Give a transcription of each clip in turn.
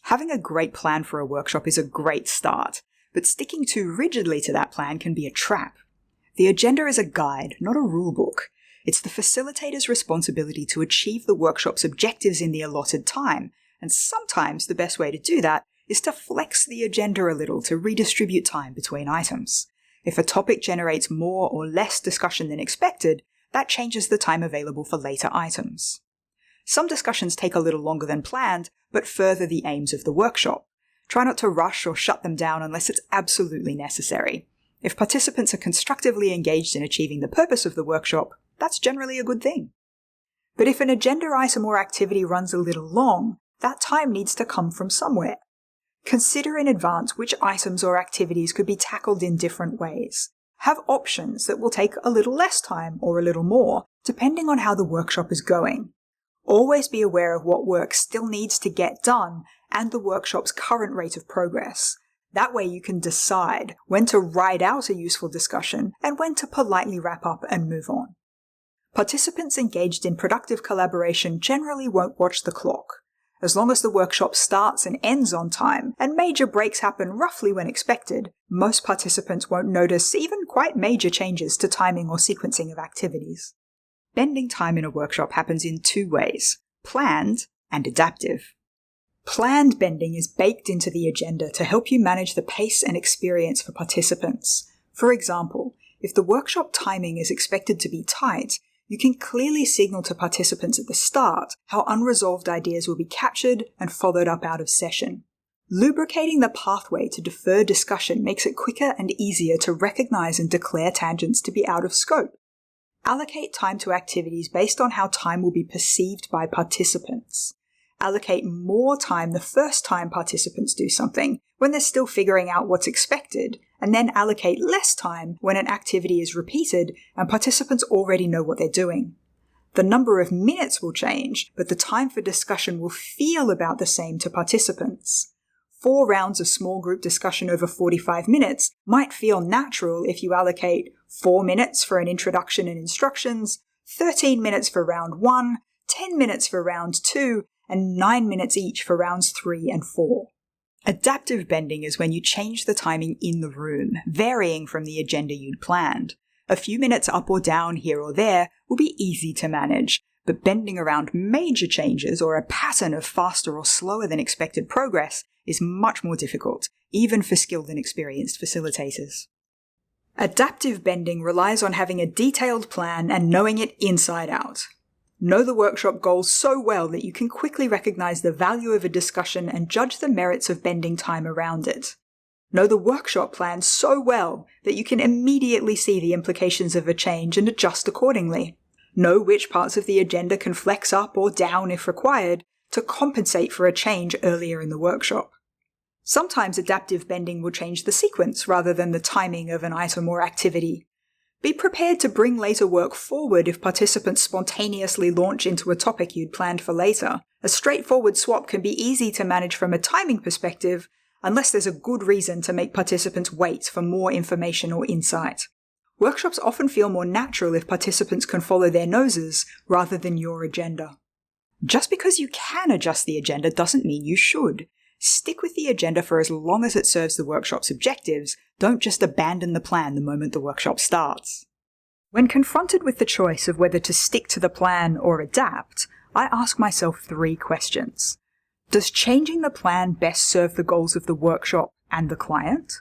Having a great plan for a workshop is a great start, but sticking too rigidly to that plan can be a trap. The agenda is a guide, not a rulebook. It's the facilitator's responsibility to achieve the workshop's objectives in the allotted time, and sometimes the best way to do that is to flex the agenda a little to redistribute time between items. If a topic generates more or less discussion than expected, that changes the time available for later items. Some discussions take a little longer than planned, but further the aims of the workshop. Try not to rush or shut them down unless it's absolutely necessary. If participants are constructively engaged in achieving the purpose of the workshop, that's generally a good thing. But if an agenda item or activity runs a little long, that time needs to come from somewhere. Consider in advance which items or activities could be tackled in different ways. Have options that will take a little less time or a little more, depending on how the workshop is going. Always be aware of what work still needs to get done and the workshop's current rate of progress. That way you can decide when to ride out a useful discussion and when to politely wrap up and move on. Participants engaged in productive collaboration generally won't watch the clock. As long as the workshop starts and ends on time, and major breaks happen roughly when expected, most participants won't notice even quite major changes to timing or sequencing of activities. Bending time in a workshop happens in two ways: planned and adaptive. Planned bending is baked into the agenda to help you manage the pace and experience for participants. For example, if the workshop timing is expected to be tight, you can clearly signal to participants at the start how unresolved ideas will be captured and followed up out of session. Lubricating the pathway to defer discussion makes it quicker and easier to recognize and declare tangents to be out of scope. Allocate time to activities based on how time will be perceived by participants. Allocate more time the first time participants do something, when they're still figuring out what's expected, and then allocate less time when an activity is repeated and participants already know what they're doing. The number of minutes will change, but the time for discussion will feel about the same to participants. 4 rounds of small group discussion over 45 minutes might feel natural if you allocate 4 minutes for an introduction and instructions, 13 minutes for round 1, 10 minutes for round 2, and 9 minutes each for rounds 3 and 4. Adaptive bending is when you change the timing in the room, varying from the agenda you'd planned. A few minutes up or down here or there will be easy to manage, but bending around major changes or a pattern of faster or slower than expected progress is much more difficult, even for skilled and experienced facilitators. Adaptive bending relies on having a detailed plan and knowing it inside out. Know the workshop goals so well that you can quickly recognize the value of a discussion and judge the merits of bending time around it. Know the workshop plan so well that you can immediately see the implications of a change and adjust accordingly. Know which parts of the agenda can flex up or down if required to compensate for a change earlier in the workshop. Sometimes adaptive bending will change the sequence rather than the timing of an item or activity. Be prepared to bring later work forward if participants spontaneously launch into a topic you'd planned for later. A straightforward swap can be easy to manage from a timing perspective, unless there's a good reason to make participants wait for more information or insight. Workshops often feel more natural if participants can follow their noses rather than your agenda. Just because you can adjust the agenda doesn't mean you should. Stick with the agenda for as long as it serves the workshop's objectives. Don't just abandon the plan the moment the workshop starts. When confronted with the choice of whether to stick to the plan or adapt, I ask myself 3 questions. Does changing the plan best serve the goals of the workshop and the client?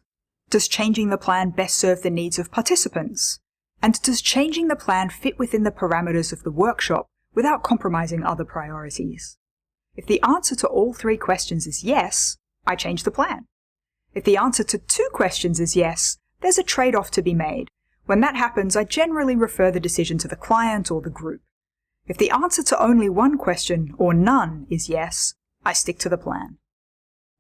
Does changing the plan best serve the needs of participants? And does changing the plan fit within the parameters of the workshop without compromising other priorities? If the answer to all 3 questions is yes, I change the plan. If the answer to 2 questions is yes, there's a trade-off to be made. When that happens, I generally refer the decision to the client or the group. If the answer to only 1 question or none is yes, I stick to the plan.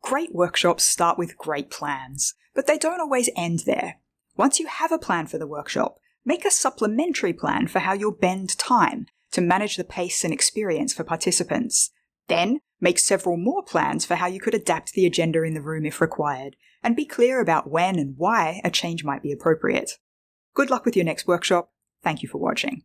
Great workshops start with great plans, but they don't always end there. Once you have a plan for the workshop, make a supplementary plan for how you'll bend time to manage the pace and experience for participants. Then, make several more plans for how you could adapt the agenda in the room if required, and be clear about when and why a change might be appropriate. Good luck with your next workshop. Thank you for watching.